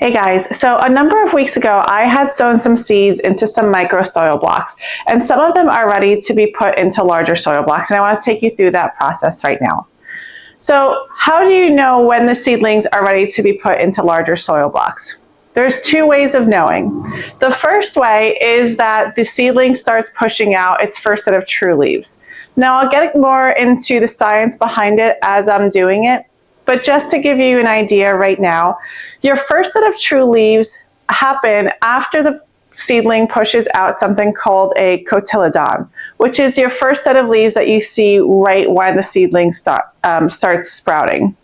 Hey guys, so a number of weeks ago I had sown some seeds into some micro soil blocks, and some of them are ready to be put into larger soil blocks, and I want to take you through that process right now. So how do you know when the seedlings are ready to be put into larger soil blocks? There's two ways of knowing. The first way is that the seedling starts pushing out its first set of true leaves. Now I'll get more into the science behind it as I'm doing it, but just to give you an idea right now, your first set of true leaves happen after the seedling pushes out something called a cotyledon, which is your first set of leaves that you see right when the seedling starts sprouting.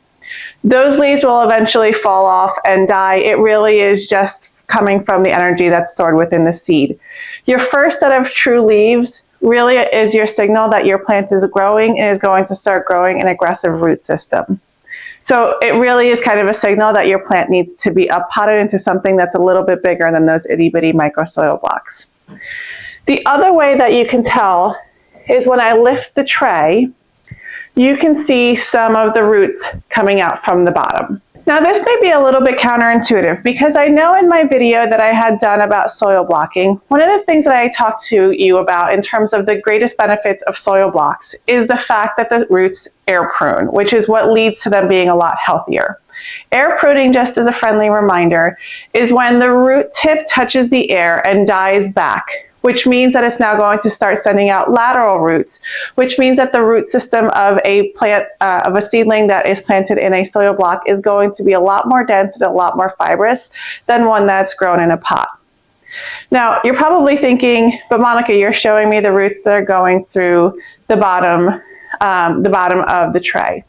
Those leaves will eventually fall off and die. It really is just coming from the energy that's stored within the seed. Your first set of true leaves really is your signal that your plant is growing and is going to start growing an aggressive root system. So it really is kind of a signal that your plant needs to be up potted into something that's a little bit bigger than those itty bitty micro soil blocks. The other way that you can tell is when I lift the tray, you can see some of the roots coming out from the bottom. Now this may be a little bit counterintuitive because I know in my video that I had done about soil blocking, one of the things that I talked to you about in terms of the greatest benefits of soil blocks is the fact that the roots air prune, which is what leads to them being a lot healthier. Air pruning, just as a friendly reminder, is when the root tip touches the air and dies back, which means that it's now going to start sending out lateral roots, which means that the root system of a plant, of a seedling that is planted in a soil block is going to be a lot more dense and a lot more fibrous than one that's grown in a pot. Now, you're probably thinking, but Monica, you're showing me the roots that are going through the bottom of the tray.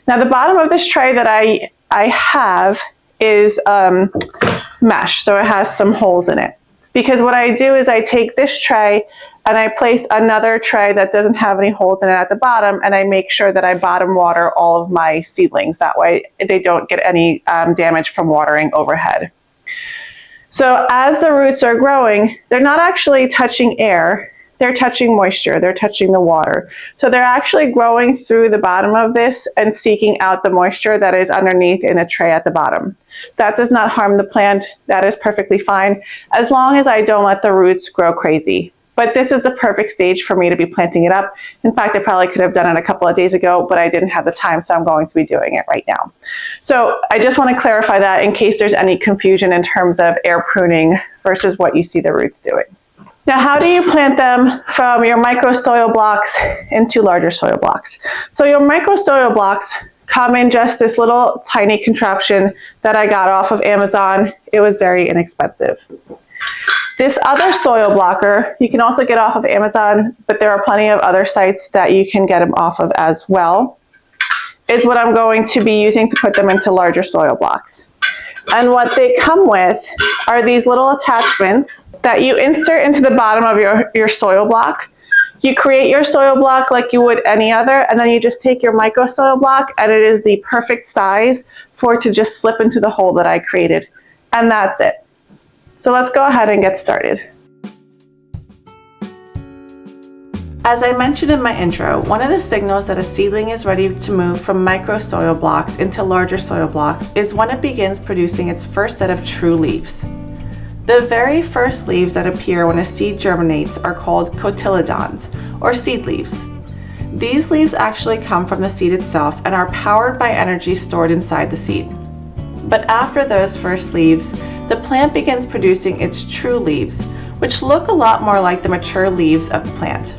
Now, the bottom of this tray that I have is mesh, so it has some holes in it. Because what I do is I take this tray and I place another tray that doesn't have any holes in it at the bottom, and I make sure that I bottom water all of my seedlings. That way they don't get any damage from watering overhead. So as the roots are growing, they're not actually touching air, they're touching moisture, they're touching the water. So they're actually growing through the bottom of this and seeking out the moisture that is underneath in a tray at the bottom. That does not harm the plant. That is perfectly fine, as long as I don't let the roots grow crazy. But this is the perfect stage for me to be planting it up. In fact, I probably could have done it a couple of days ago, but I didn't have the time, so I'm going to be doing it right now. So I just want to clarify that in case there's any confusion in terms of air pruning versus what you see the roots doing. Now, how do you plant them from your micro soil blocks into larger soil blocks? So your micro soil blocks come in just this little tiny contraption that I got off of Amazon. It was very inexpensive. This other soil blocker you can also get off of Amazon, but there are plenty of other sites that you can get them off of as well, is what I'm going to be using to put them into larger soil blocks. And what they come with are these little attachments that you insert into the bottom of your soil block. You create your soil block like you would any other, and then you just take your micro soil block, and it is the perfect size for it to just slip into the hole that I created. And that's it. So let's go ahead and get started. As I mentioned in my intro, one of the signals that a seedling is ready to move from micro soil blocks into larger soil blocks is when it begins producing its first set of true leaves. The very first leaves that appear when a seed germinates are called cotyledons, or seed leaves. These leaves actually come from the seed itself and are powered by energy stored inside the seed. But after those first leaves, the plant begins producing its true leaves, which look a lot more like the mature leaves of the plant.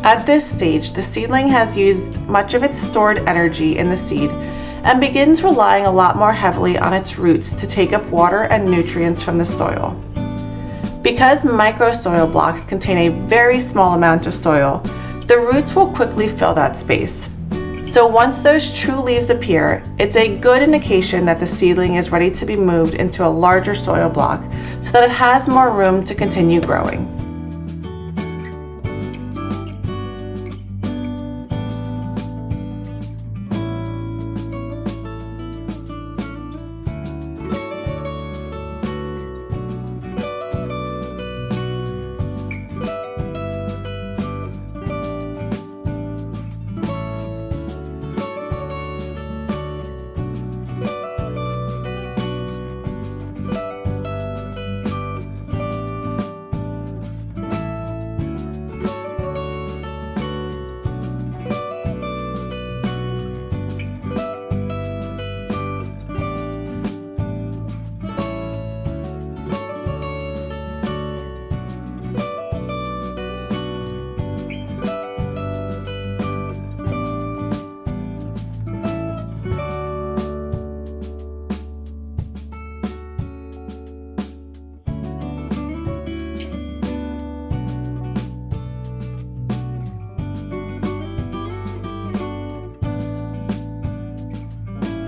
At this stage, the seedling has used much of its stored energy in the seed and begins relying a lot more heavily on its roots to take up water and nutrients from the soil. Because micro soil blocks contain a very small amount of soil, the roots will quickly fill that space. So once those true leaves appear, it's a good indication that the seedling is ready to be moved into a larger soil block so that it has more room to continue growing.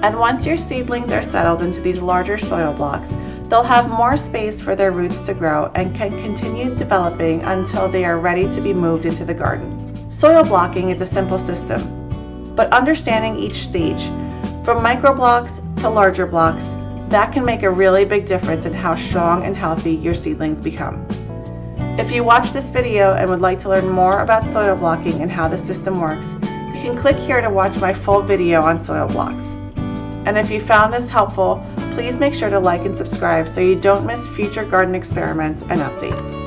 And once your seedlings are settled into these larger soil blocks, they'll have more space for their roots to grow and can continue developing until they are ready to be moved into the garden. Soil blocking is a simple system, but understanding each stage, from micro blocks to larger blocks, that can make a really big difference in how strong and healthy your seedlings become. If you watched this video and would like to learn more about soil blocking and how the system works, you can click here to watch my full video on soil blocks. And if you found this helpful, please make sure to like and subscribe so you don't miss future garden experiments and updates.